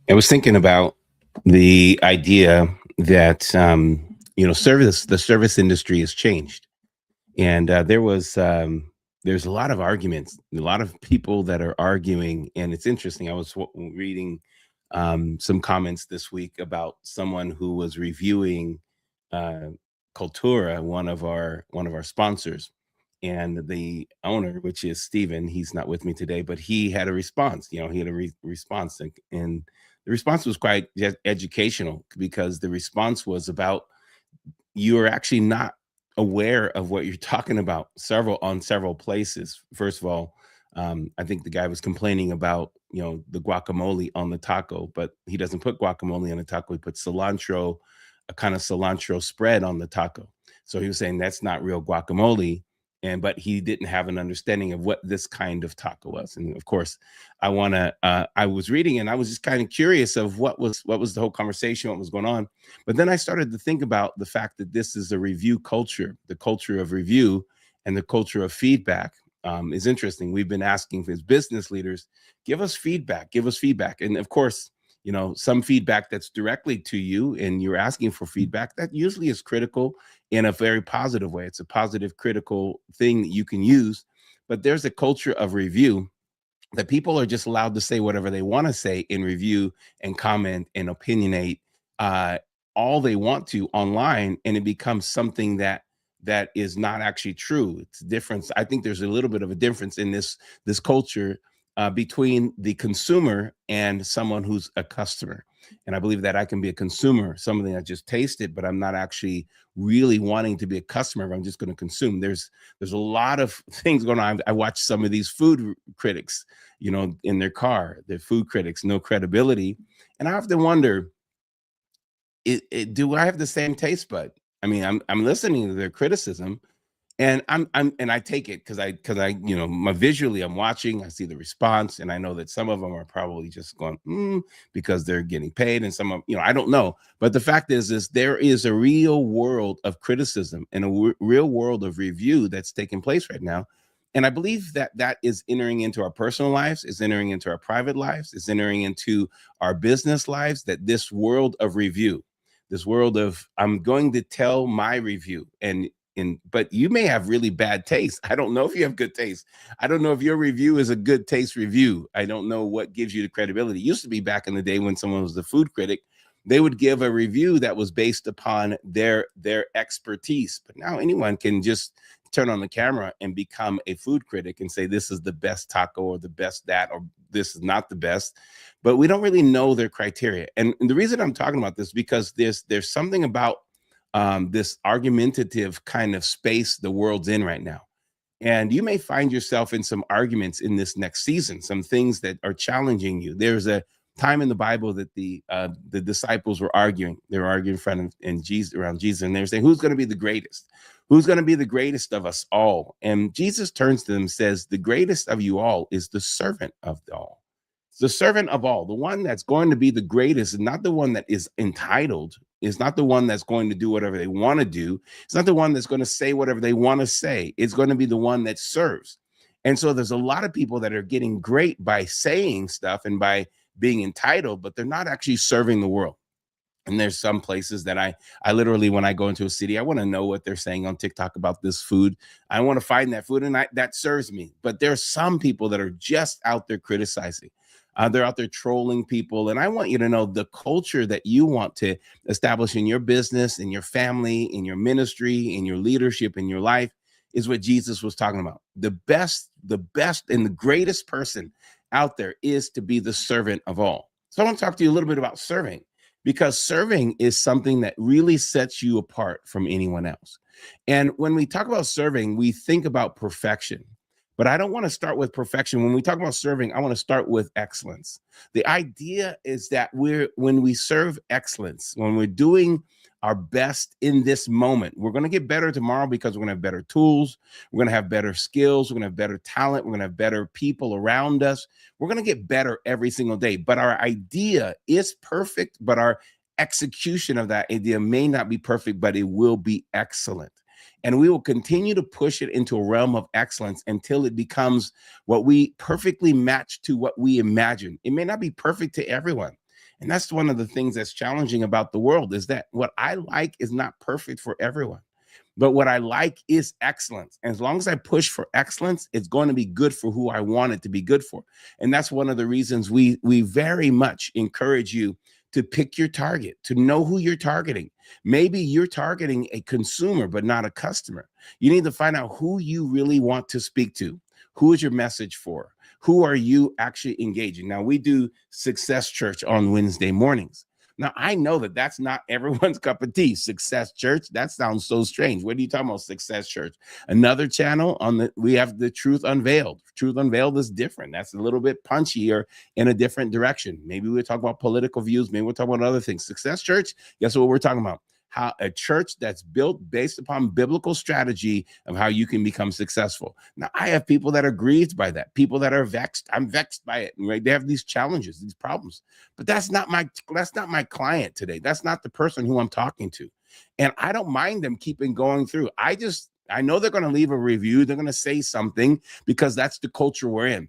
I was thinking about the idea that the service industry has changed, and there's a lot of arguments, a lot of people that are arguing, and it's interesting. I was reading some comments this week about someone who was reviewing uh, Cultura, one of our sponsors, and the owner, which is Steven. He's not with me today, but he had a response. He had a response, and the response was quite educational because the response was about you are actually not aware of what you're talking about several places. First of all, I think the guy was complaining about the guacamole on the taco, but he doesn't put guacamole on the taco. He puts cilantro, a kind of cilantro spread on the taco. So he was saying that's not real guacamole. And but he didn't have an understanding of what this kind of taco was. And of course, I was reading and I was just kind of curious of what was the whole conversation, what was going on. But then I started to think about the fact that this is a review culture, the culture of review and the culture of feedback. Is interesting. We've been asking for his business leaders, give us feedback. And of course, some feedback that's directly to you and you're asking for feedback, that usually is critical in a very positive way. It's a positive, critical thing that you can use. But there's a culture of review that people are just allowed to say whatever they want to say in review and comment and opinionate uh, all they want to online, and it becomes something that is not actually true. It's difference. I think there's a little bit of a difference in this culture between the consumer and someone who's a customer. And I believe that I can be a consumer, something I just tasted, but I'm not actually really wanting to be a customer. I'm just going to consume. There's a lot of things going on. I watch some of these food critics, in their car. They're food critics, no credibility, and I have to wonder, do I have the same taste bud? I mean, I'm listening to their criticism, and and I take it because I my visually I'm watching, I see the response, and I know that some of them are probably just going because they're getting paid, and some of I don't know. But the fact is there is a real world of criticism and a real world of review that's taking place right now. And I believe that that is entering into our personal lives, is entering into our private lives, is entering into our business lives. That this world of review, this world of I'm going to tell my review, and but you may have really bad taste. I don't know if you have good taste. I don't know if your review is a good taste review. I don't know what gives you the credibility. It used to be back in the day when someone was the food critic, they would give a review that was based upon their expertise. But now anyone can just turn on the camera and become a food critic and say this is the best taco or the best that or this is not the best. But we don't really know their criteria. And the reason I'm talking about this because there's something about this argumentative kind of space the world's in right now. And you may find yourself in some arguments in this next season, some things that are challenging you. There's a time in the Bible that the disciples were arguing. They were arguing in front of and Jesus around Jesus, and they were saying, "Who's going to be the greatest? Who's going to be the greatest of us all?" And Jesus turns to them and says, "The greatest of you all is the servant of all." The servant of all, the one that's going to be the greatest, is not the one that is entitled, is not the one that's going to do whatever they want to do. It's not the one that's going to say whatever they want to say. It's going to be the one that serves. And so there's a lot of people that are getting great by saying stuff and by being entitled, but they're not actually serving the world. And there's some places that I literally, when I go into a city, I want to know what they're saying on TikTok about this food. I want to find that food, and that serves me. But there's some people that are just out there criticizing. They're out there trolling people, and I want you to know the culture that you want to establish in your business, in your family, in your ministry, in your leadership, in your life is what Jesus was talking about. The best, and the greatest person out there is to be the servant of all. So I want to talk to you a little bit about serving, because serving is something that really sets you apart from anyone else. And when we talk about serving, we think about perfection. But I don't want to start with perfection. When we talk about serving, I want to start with excellence. The idea is that when we serve excellence, when we're doing our best in this moment, we're going to get better tomorrow because we're going to have better tools. We're going to have better skills. We're going to have better talent. We're going to have better people around us. We're going to get better every single day. But our idea is perfect, but our execution of that idea may not be perfect, but it will be excellent. And we will continue to push it into a realm of excellence until it becomes what we perfectly match to what we imagine. It may not be perfect to everyone. And that's one of the things that's challenging about the world, is that what I like is not perfect for everyone. But what I like is excellence. And as long as I push for excellence, it's going to be good for who I want it to be good for. And that's one of the reasons we very much encourage you to pick your target, to know who you're targeting. Maybe you're targeting a consumer, but not a customer. You need to find out who you really want to speak to. Who is your message for? Who are you actually engaging? Now, we do Success Church on Wednesday mornings. Now, I know that that's not everyone's cup of tea. Success Church, that sounds so strange. What are you talking about, Success Church? Another channel we have the Truth Unveiled. Truth Unveiled is different. That's a little bit punchier in a different direction. Maybe we'll talk about political views. Maybe we'll talk about other things. Success Church, guess what we're talking about? How a church that's built based upon biblical strategy of how you can become successful. Now, I have people that are grieved by that, people that are vexed. I'm vexed by it. Right? They have these challenges, these problems, but that's not my client today. That's not the person who I'm talking to. And I don't mind them keeping going through. I know they're going to leave a review. They're going to say something, because that's the culture we're in.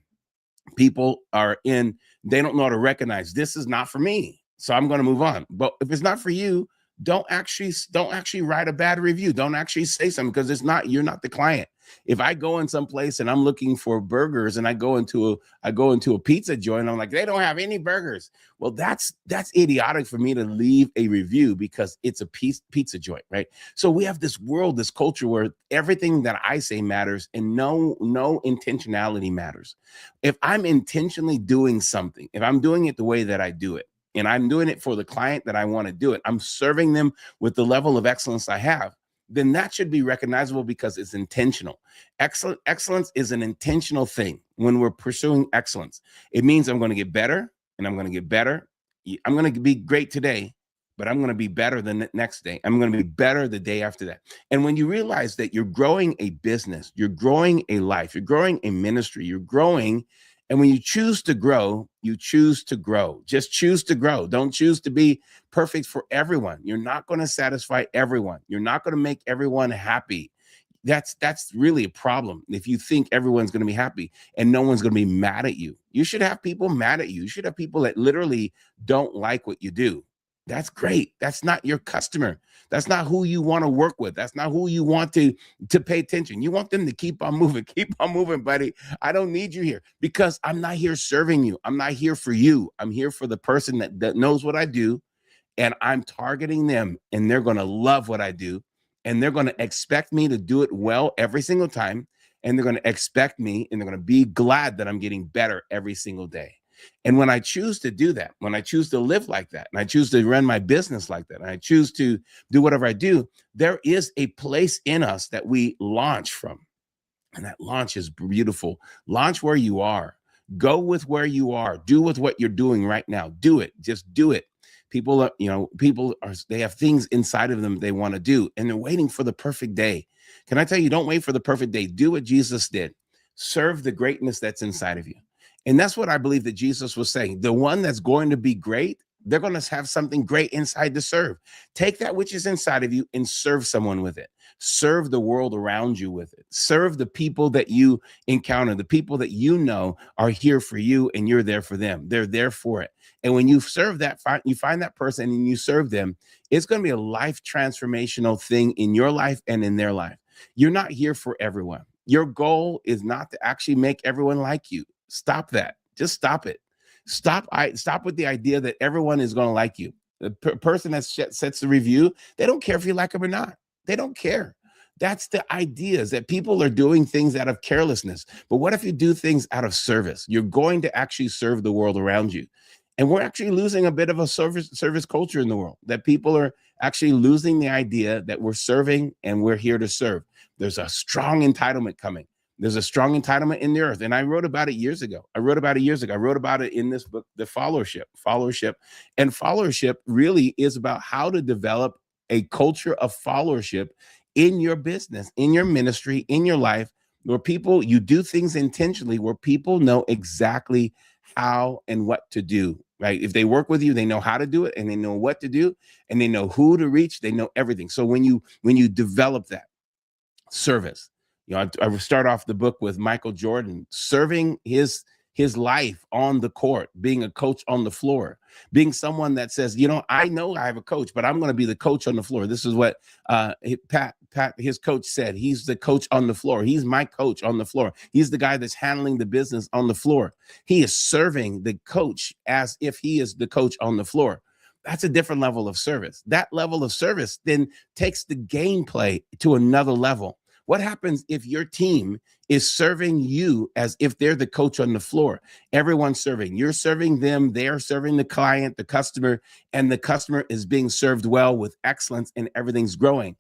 People are in, they don't know how to recognize this is not for me. So I'm going to move on. But if it's not for you, don't actually write a bad review. Don't actually say something, because you're not the client. If I go in some place and I'm looking for burgers, and I go into a pizza joint, I'm like, they don't have any burgers. Well, that's idiotic for me to leave a review because it's a pizza joint, right? So we have this world, this culture where everything that I say matters, and no intentionality matters. If I'm intentionally doing something, if I'm doing it the way that I do it, and I'm doing it for the client that I want to do it, I'm serving them with the level of excellence I have, then that should be recognizable, because it's intentional. Excellence is an intentional thing. When we're pursuing excellence, it means I'm going to get better, and I'm going to get better. I'm going to be great today, but I'm going to be better the next day. I'm going to be better the day after that. And when you realize that you're growing a business, you're growing a life, you're growing a ministry, you're growing. And when you choose to grow, you choose to grow. Just choose to grow. Don't choose to be perfect for everyone. You're not going to satisfy everyone. You're not going to make everyone happy. That's really a problem. If you think everyone's going to be happy and no one's going to be mad at you, you should have people mad at you. You should have people that literally don't like what you do. That's great. That's not your customer. That's not who you want to work with. That's not who you want to pay attention. You want them to keep on moving. Keep on moving, buddy. I don't need you here, because I'm not here serving you. I'm not here for you. I'm here for the person that knows what I do, and I'm targeting them, and they're going to love what I do, and they're going to expect me to do it well every single time, and they're going to expect me, and they're going to be glad that I'm getting better every single day. And when I choose to do that, when I choose to live like that, and I choose to run my business like that, and I choose to do whatever I do, there is a place in us that we launch from. And that launch is beautiful. Launch where you are. Go with where you are. Do with what you're doing right now. Do it. Just do it. People are, they have things inside of them they want to do, and they're waiting for the perfect day. Can I tell you, don't wait for the perfect day. Do what Jesus did. Serve the greatness that's inside of you. And that's what I believe that Jesus was saying. The one that's going to be great, they're going to have something great inside to serve. Take that which is inside of you and serve someone with it. Serve the world around you with it. Serve the people that you encounter, the people that you know are here for you, and you're there for them. They're there for it. And when you serve that, you find that person and you serve them, it's going to be a life transformational thing in your life and in their life. You're not here for everyone. Your goal is not to actually make everyone like you. Stop that. Just stop it. Stop with the idea that everyone is going to like you. The person that sets the review, they don't care if you like them or not. They don't care. That's the idea, is that people are doing things out of carelessness. But what if you do things out of service? You're going to actually serve the world around you. And we're actually losing a bit of a service culture in the world, that people are actually losing the idea that we're serving and we're here to serve. There's a strong entitlement coming. There's a strong entitlement in the earth. And I wrote about it years ago. I wrote about it in this book, The Followership. And followership really is about how to develop a culture of followership in your business, in your ministry, in your life, where you do things intentionally, where people know exactly how and what to do, right? If they work with you, they know how to do it, and they know what to do, and they know who to reach. They know everything. So when you develop that service, I start off the book with Michael Jordan serving his his life on the court, being a coach on the floor, being someone that says, I know I have a coach, but I'm going to be the coach on the floor. This is what Pat, his coach said. He's the coach on the floor. He's my coach on the floor. He's the guy that's handling the business on the floor. He is serving the coach as if he is the coach on the floor. That's a different level of service. That level of service then takes the gameplay to another level. What happens if your team is serving you as if they're the coach on the floor? Everyone's serving. You're serving them. They're serving the client, the customer, and the customer is being served well with excellence and everything's growing.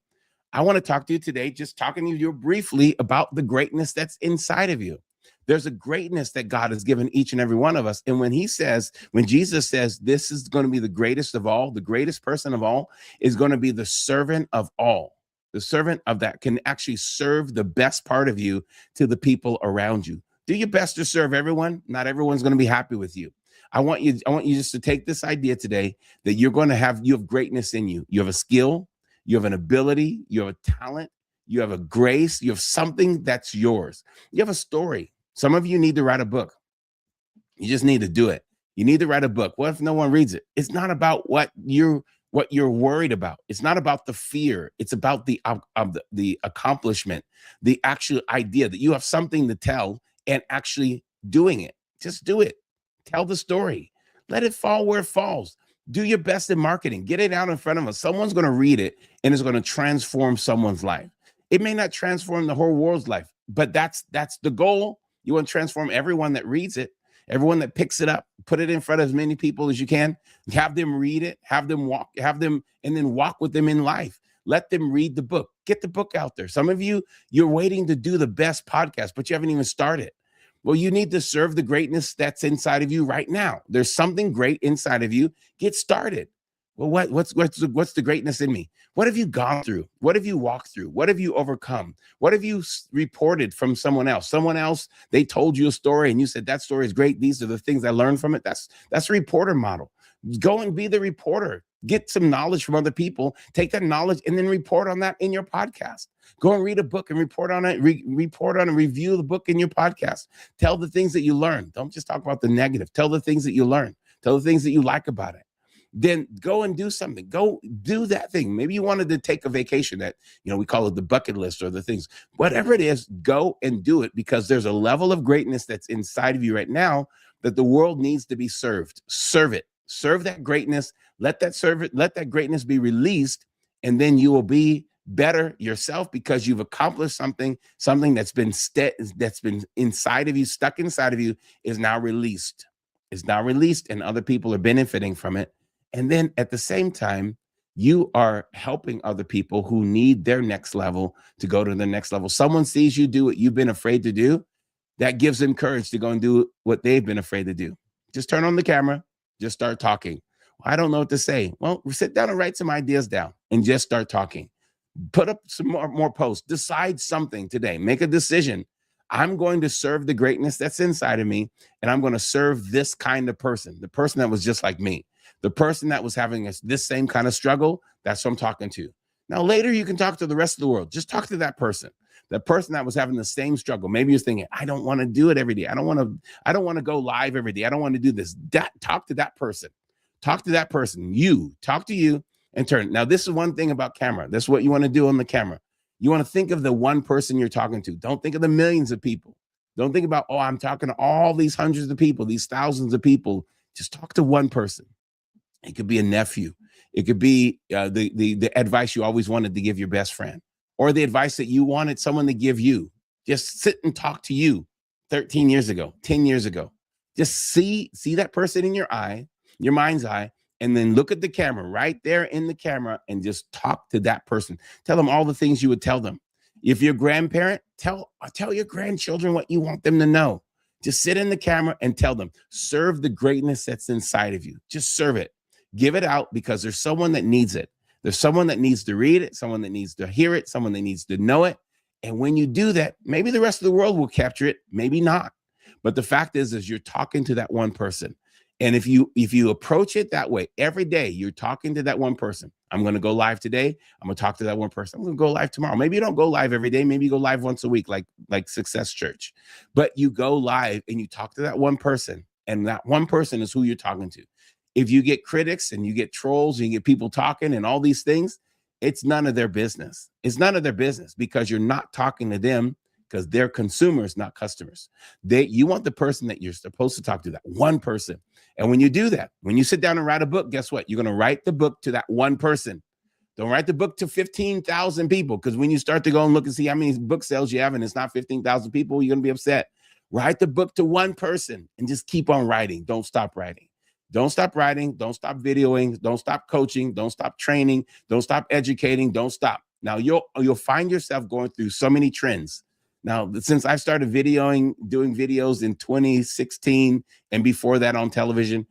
I want to talk to you today, just talking to you briefly about the greatness that's inside of you. There's a greatness that God has given each and every one of us. And when Jesus says, this is going to be the greatest of all, the greatest person of all is going to be the servant of all. The servant of that can actually serve the best part of you to the people around you. Do your best to serve everyone. Not everyone's going to be happy with you. I want you just to take this idea today that you have greatness in you. You have a skill, you have an ability, you have a talent, you have a grace, you have something that's yours. You have a story. Some of you need to write a book. You just need to do it. You need to write a book. What if no one reads it? It's not about what you're worried about. It's not about the fear. It's about the accomplishment, the actual idea that you have something to tell and actually doing it. Just do it. Tell the story. Let it fall where it falls. Do your best in marketing. Get it out in front of us. Someone's going to read it and it's going to transform someone's life. It may not transform the whole world's life, but that's the goal. You want to transform everyone that reads it, everyone that picks it up, put it in front of as many people as you can, have them read it, and then walk with them in life. Let them read the book. Get the book out there. Some of you, you're waiting to do the best podcast, but you haven't even started. Well, you need to serve the greatness that's inside of you right now. There's something great inside of you. Get started. Well, what's the greatness in me? What have you gone through? What have you walked through? What have you overcome? What have you reported from someone else? Someone else, they told you a story and you said, that story is great. These are the things I learned from it. That's a reporter model. Go and be the reporter. Get some knowledge from other people. Take that knowledge and then report on that in your podcast. Go and read a book and report on it. Report on and review the book in your podcast. Tell the things that you learn. Don't just talk about the negative. Tell the things that you learn. Tell the things that you like about it. Then go and do something. Go do that thing. Maybe you wanted to take a vacation that, we call it the bucket list or the things. Whatever it is, go and do it because there's a level of greatness that's inside of you right now that the world needs to be served. Serve it. Serve that greatness. Let that greatness be released, and then you will be better yourself because you've accomplished something that's been inside of you, stuck inside of you, is now released. Is now released, and other people are benefiting from it. And then at the same time, you are helping other people who need their next level to go to the next level. Someone sees you do what you've been afraid to do. That gives them courage to go and do what they've been afraid to do. Just turn on the camera. Just start talking. I don't know what to say. Well, sit down and write some ideas down and just start talking. Put up some more posts. Decide something today. Make a decision. I'm going to serve the greatness that's inside of me, and I'm going to serve this kind of person, the person that was just like me. The person that was having this same kind of struggle, that's who I'm talking to. Now, later, you can talk to the rest of the world. Just talk to that person that was having the same struggle. Maybe you're thinking, I don't want to do it every day. I don't want to go live every day. I don't want to do this. Talk to that person. Talk to that person. Talk to you and turn. Now, this is one thing about camera. This is what you want to do on the camera. You want to think of the one person you're talking to. Don't think of the millions of people. Don't think about, I'm talking to all these hundreds of people, these thousands of people. Just talk to one person. It could be a nephew. It could be the advice you always wanted to give your best friend, or the advice that you wanted someone to give you. Just sit and talk to you 13 years ago, 10 years ago. Just see that person in your mind's eye, and then look at the camera right there in the camera and just talk to that person. Tell them all the things you would tell them. If you're a grandparent, tell your grandchildren what you want them to know. Just sit in the camera and tell them. Serve the greatness that's inside of you. Just serve it. Give it out because there's someone that needs it. There's someone that needs to read it, someone that needs to hear it, someone that needs to know it. And when you do that, maybe the rest of the world will capture it, maybe not. But the fact is you're talking to that one person. And if you approach it that way, every day you're talking to that one person. I'm going to go live today. I'm going to talk to that one person. I'm going to go live tomorrow. Maybe you don't go live every day. Maybe you go live once a week, like Success Church. But you go live and you talk to that one person, and that one person is who you're talking to. If you get critics and you get trolls and you get people talking and all these things, it's none of their business. It's none of their business, because you're not talking to them, because they're consumers, not customers. You want the person that you're supposed to talk to, that one person. And when you do that, when you sit down and write a book, guess what? You're going to write the book to that one person. Don't write the book to 15,000 people, because when you start to go and look and see how many book sales you have and it's not 15,000 people, you're going to be upset. Write the book to one person and just keep on writing. Don't stop writing. Don't stop writing. Don't stop videoing. Don't stop coaching. Don't stop training. Don't stop educating. Don't stop. Now you'll find yourself going through so many trends. Now, since I started doing videos in 2016 and before that on television,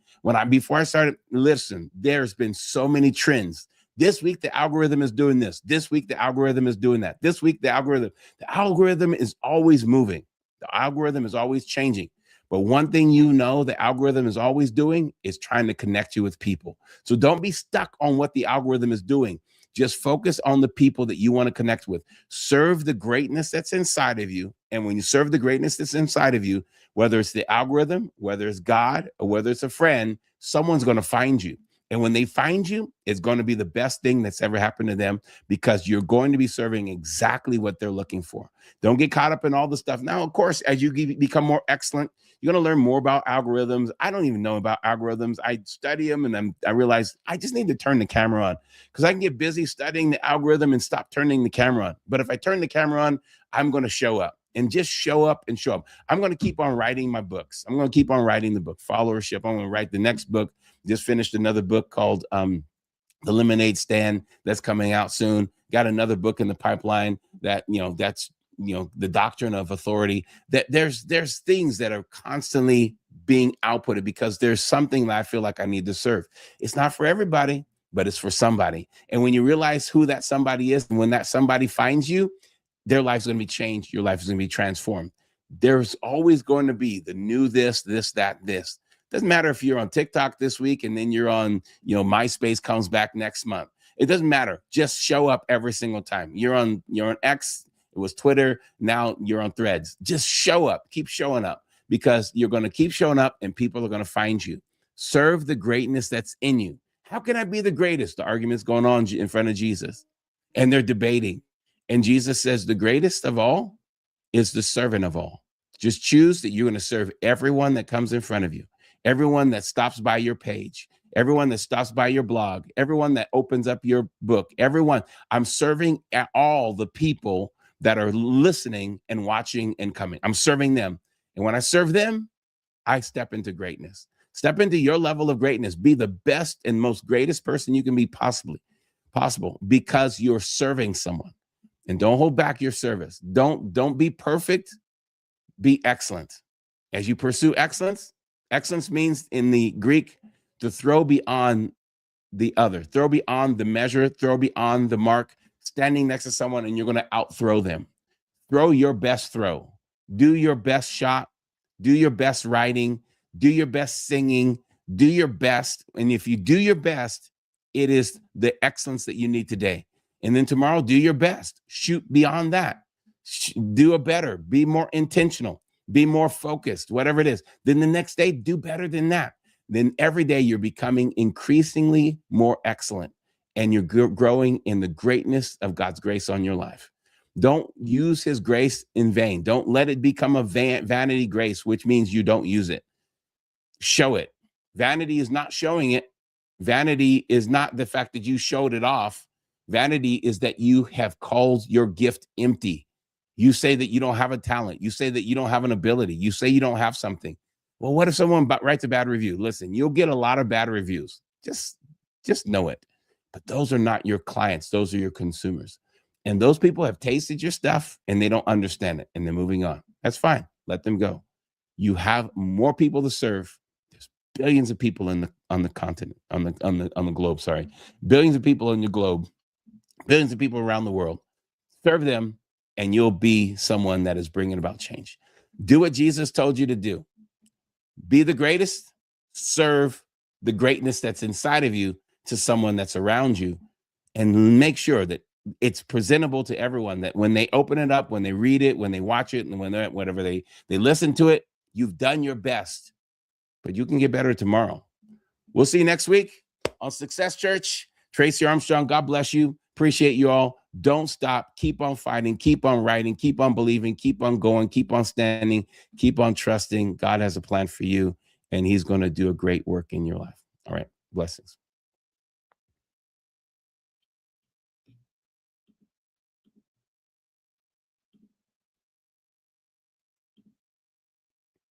before I started, listen, there's been so many trends. This week, the algorithm is doing this. This week, the algorithm is doing that. This week, the algorithm is always moving. The algorithm is always changing. But one thing the algorithm is always doing is trying to connect you with people. So don't be stuck on what the algorithm is doing. Just focus on the people that you want to connect with. Serve the greatness that's inside of you. And when you serve the greatness that's inside of you, whether it's the algorithm, whether it's God, or whether it's a friend, someone's going to find you. And when they find you, it's going to be the best thing that's ever happened to them, because you're going to be serving exactly what they're looking for. Don't get caught up in all the stuff. Now, of course, as you become more excellent, you're going to learn more about algorithms. I don't even know about algorithms. I study them, and I realize I just need to turn the camera on, because I can get busy studying the algorithm and stop turning the camera on. But if I turn the camera on, I'm going to show up, and just show up and show up. I'm going to keep on writing my books. I'm going to keep on writing the book, Followership. I'm going to write the next book. Just finished another book called The Lemonade Stand that's coming out soon. Got another book in the pipeline that's the Doctrine of Authority. That there's things that are constantly being outputted, because there's something that I feel like I need to serve. It's not for everybody, but it's for somebody. And when you realize who that somebody is, and when that somebody finds you, their life's going to be changed. Your life is going to be transformed. There's always going to be the new this, that, this. Doesn't matter if you're on TikTok this week and then you're on, MySpace comes back next month. It doesn't matter. Just show up every single time. You're on X. It was Twitter. Now you're on Threads. Just show up. Keep showing up, because you're going to keep showing up and people are going to find you. Serve the greatness that's in you. How can I be the greatest? The argument's going on in front of Jesus, and they're debating. And Jesus says the greatest of all is the servant of all. Just choose that you're going to serve everyone that comes in front of you. Everyone that stops by your page, everyone that stops by your blog, everyone that opens up your book, everyone. I'm serving all the people that are listening and watching and coming. I'm serving them. And when I serve them, I step into greatness. Step into your level of greatness. Be the best and most greatest person you can be possible, because you're serving someone. And don't hold back your service. Don't be perfect. Be excellent. As you pursue excellence, excellence means in the Greek to throw beyond the other, throw beyond the measure, throw beyond the mark, standing next to someone and you're going to outthrow them. Throw your best throw. Do your best shot. Do your best writing. Do your best singing. Do your best. And if you do your best, it is the excellence that you need today. And then tomorrow, do your best. Shoot beyond that. Do a better. Be more intentional. Be more focused, whatever it is. Then the next day, do better than that. Then every day, you're becoming increasingly more excellent, and you're growing in the greatness of God's grace on your life. Don't use his grace in vain. Don't let it become a vanity grace, which means you don't use it. Show it. Vanity is not showing it. Vanity is not the fact that you showed it off. Vanity is that you have called your gift empty. You say that you don't have a talent. You say that you don't have an ability. You say you don't have something. Well, what if someone writes a bad review? Listen, you'll get a lot of bad reviews. Just know it. But those are not your clients. Those are your consumers. And those people have tasted your stuff and they don't understand it and they're moving on. That's fine. Let them go. You have more people to serve. There's billions of people on the continent, on the globe, sorry. Billions of people in the globe, billions of people around the world. Serve them and you'll be someone that is bringing about change. Do what Jesus told you to do. Be the greatest, serve the greatness that's inside of you to someone that's around you, and make sure that it's presentable to everyone, that when they open it up, when they read it, when they watch it, and when they're whatever they listen to it, you've done your best, but you can get better tomorrow. We'll see you next week on Success Church. Tracy Armstrong, God bless you. Appreciate you all. Don't stop. Keep on fighting. Keep on writing. Keep on believing. Keep on going. Keep on standing. Keep on trusting. God has a plan for you, and he's going to do a great work in your life. All right. Blessings.